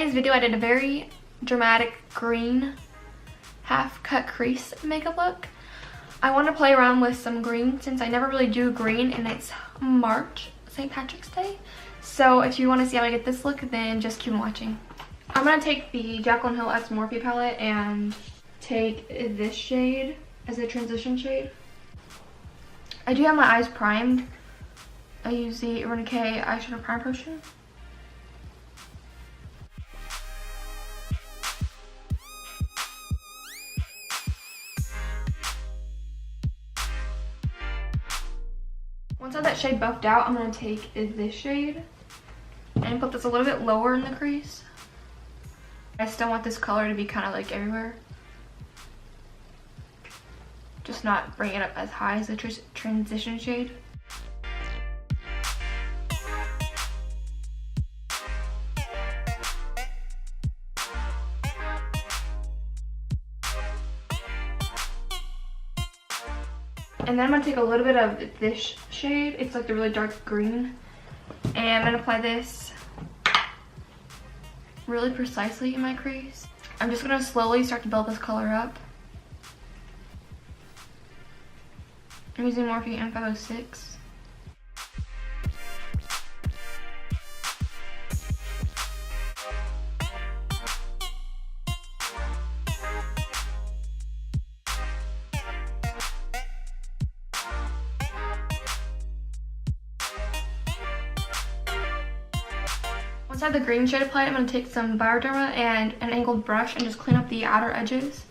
yesterday's video, I did a very dramatic green half-cut crease makeup look. I want to play around with some green since I never really do green, and it's March, St. Patrick's Day. So if you want to see how I get this look, then just keep watching. I'm going to take the Jaclyn Hill X Morphe palette and take this shade as a transition shade. I do have my eyes primed. I use the Decay eyeshadow prime potion. Once I have that shade buffed out, I'm going to take this shade and put this a little bit lower in the crease. I still want this color to be kind of like everywhere. Just not bring it up as high as the transition shade. And then I'm going to take a little bit of this shade. It's like the really dark green. And I'm going to apply this really precisely in my crease. I'm just going to slowly start to build this color up. I'm using Morphe M506. Once I have the green shade applied, I'm going to take some Bioderma and an angled brush and just clean up the outer edges.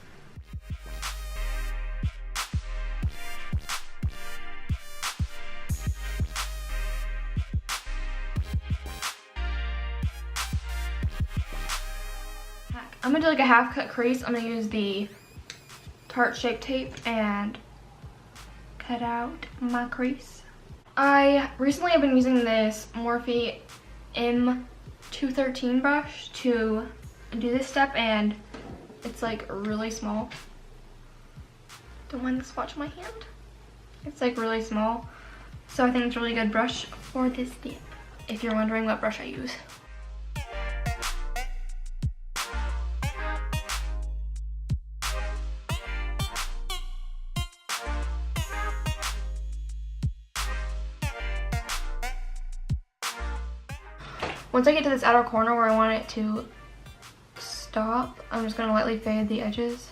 I'm going to do like a half cut crease. I'm going to use the Tarte Shape Tape and cut out my crease. I recently have been using this Morphe M213 brush to do this step, and it's like really small. Don't mind the swatch on my hand. It's like really small, so I think it's a really good brush for this step, if you're wondering what brush I use. Once I get to this outer corner where I want it to stop, I'm just going to lightly fade the edges.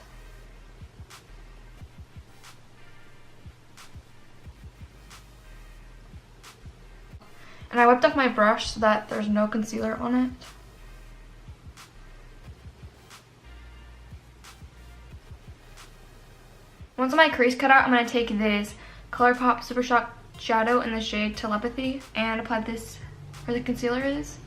And I whipped off my brush so that there's no concealer on it. Once my crease cut out, I'm going to take this Colourpop Super Shock Shadow in the shade Telepathy and apply this where the concealer is.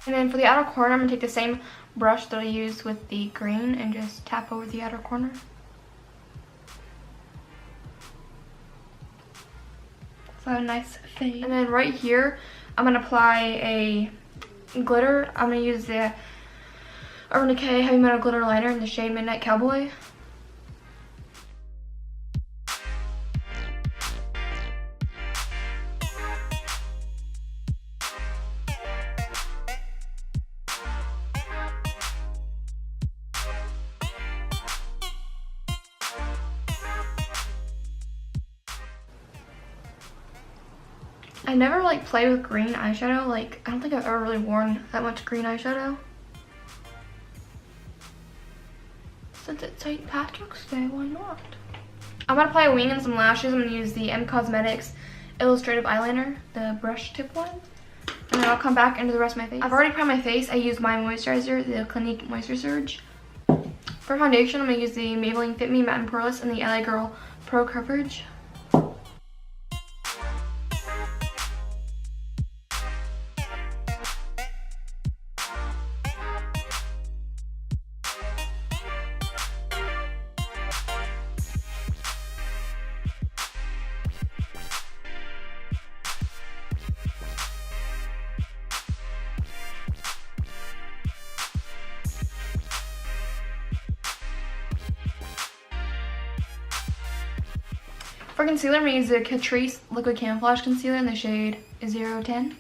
And then for the outer corner, I'm going to take the same brush that I used with the green and just tap over the outer corner. So a nice fade. And then right here, I'm going to apply a glitter. I'm going to use the Urban Decay Heavy Metal Glitter Liner in the shade Midnight Cowboy. I never like played with green eyeshadow. Like, I don't think I've ever really worn that much green eyeshadow. Since it's St. Patrick's Day, why not? I'm gonna apply a wing and some lashes. I'm gonna use the M Cosmetics Illustrative Eyeliner, the brush tip one. And then I'll come back into the rest of my face. I've already primed my face. I used my moisturizer, the Clinique Moisture Surge. For foundation, I'm gonna use the Maybelline Fit Me Matte and Poreless in the LA Girl Pro Coverage. For concealer, I'm going to use the Catrice Liquid Camouflage Concealer in the shade 010.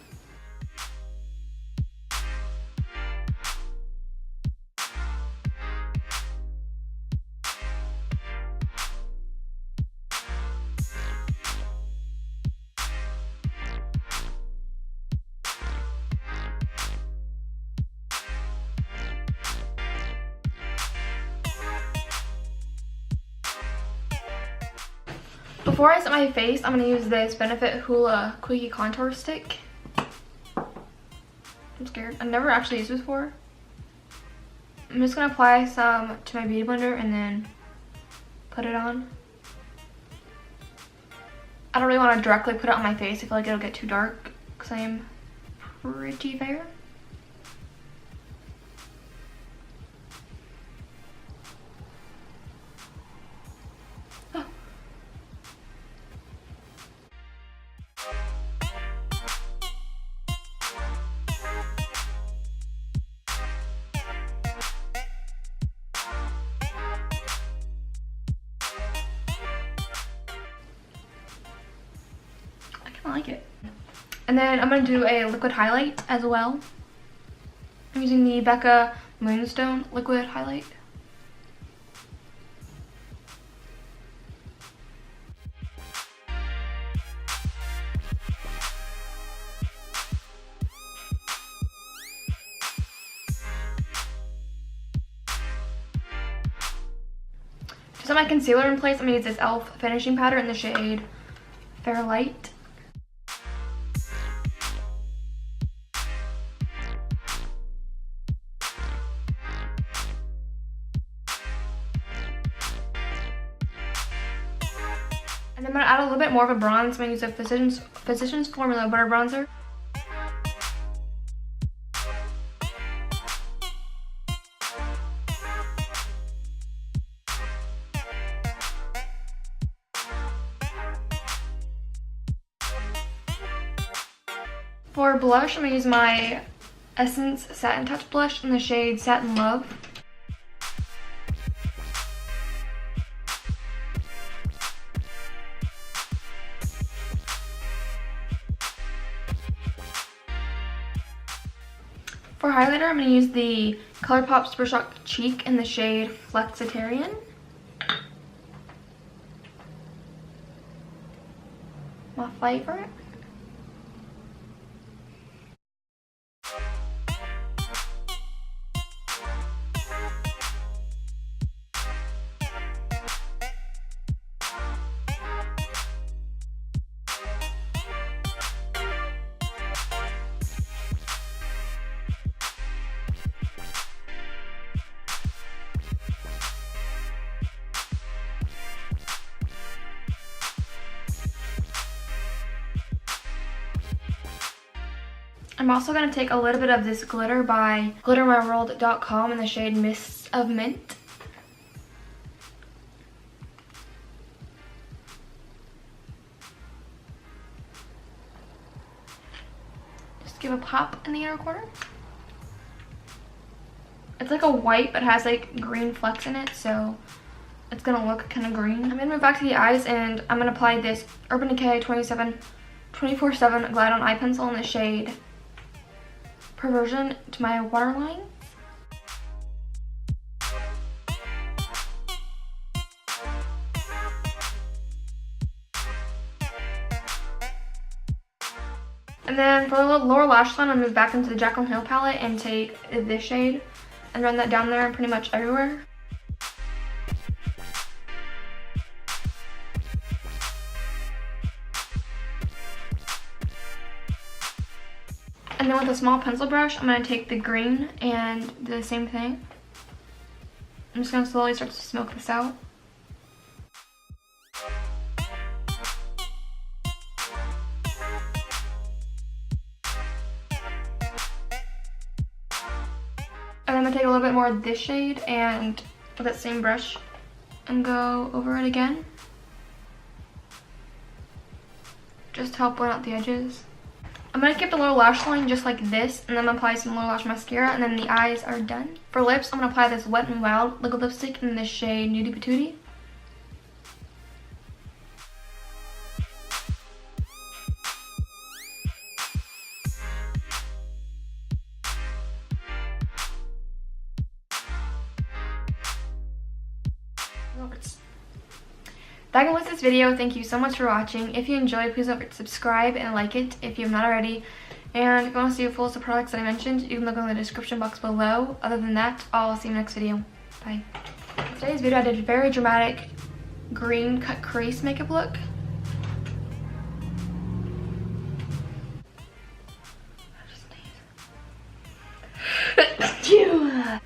Before I set my face, I'm going to use this Benefit Hoola Quickie Contour Stick. I'm scared. I've never actually used this before. I'm just going to apply some to my beauty blender and then put it on. I don't really want to directly put it on my face. I feel like it'll get too dark because I am pretty fair. I like it. And then I'm going to do a liquid highlight as well. I'm using the Becca Moonstone liquid highlight. To set my concealer in place, I'm going to use this e.l.f. finishing powder in the shade Fair Light. And I'm going to add a little bit more of a bronze. I'm going to use a Physicians Formula Butter Bronzer. For blush, I'm going to use my Essence Satin Touch blush in the shade Satin Love. For highlighter, I'm going to use the Colourpop Super Shock Cheek in the shade Flexitarian. My favorite. I'm also going to take a little bit of this glitter by glittermyworld.com in the shade Mists of Mint. Just give a pop in the inner corner. It's like a white but has like green flecks in it, so it's going to look kind of green. I'm going to move back to the eyes and I'm going to apply this Urban Decay 24/7 Glide On Eye Pencil in the shade Perversion to my waterline. And then for the lower lash line, I'll move back into the Jaclyn Hill palette and take this shade and run that down there pretty much everywhere. And then with a small pencil brush, I'm going to take the green and do the same thing. I'm just going to slowly start to smoke this out. And I'm going to take a little bit more of this shade and with that same brush and go over it again. Just to help blend out the edges. I'm going to keep the lower lash line just like this, and then I'm going to apply some lower lash mascara, and then the eyes are done. For lips, I'm going to apply this Wet n Wild liquid lipstick in the shade Nudie Patootie. that concludes this video. Thank you so much for watching. If you enjoyed, please don't forget to subscribe and like it if you have not already. And if you want to see a full list of products that I mentioned, you can look in the description box below. Other than that, I'll see you in the next video. Bye. In today's video, I did a very dramatic green cut crease makeup look. I just need...